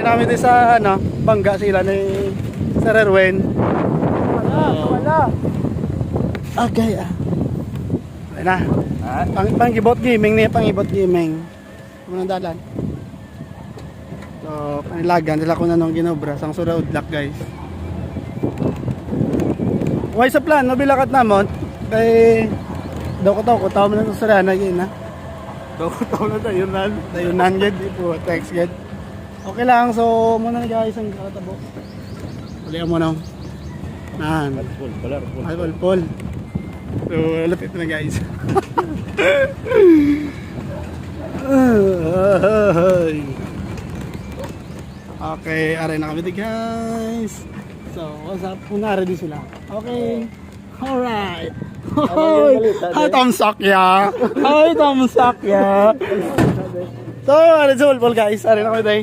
Namin din sa ano, bangga sila ni Sir Erwin. Wala. Okay Ayun na. Pangibot gaming niya, pangibot gaming. Munang dalan. So, panilagan sila kung anong ginobra sang sura udlak guys. Way sa plan, nabilakat namon kay daw ko taw man sa sura na yun ha. Daw ko taw na dayunan gid po text gid. Okay lang, so muna na guys ang kakatabo. Ulihan mo na. Nan. Full. So, lapit na guys. Okay, aray na kami guys. So, what's up? Punari din sila. Okay. Alright. Hi, Tom Sakya. Hi, Tom Sakya. So, aray sa full guys. Aray na kami tayo.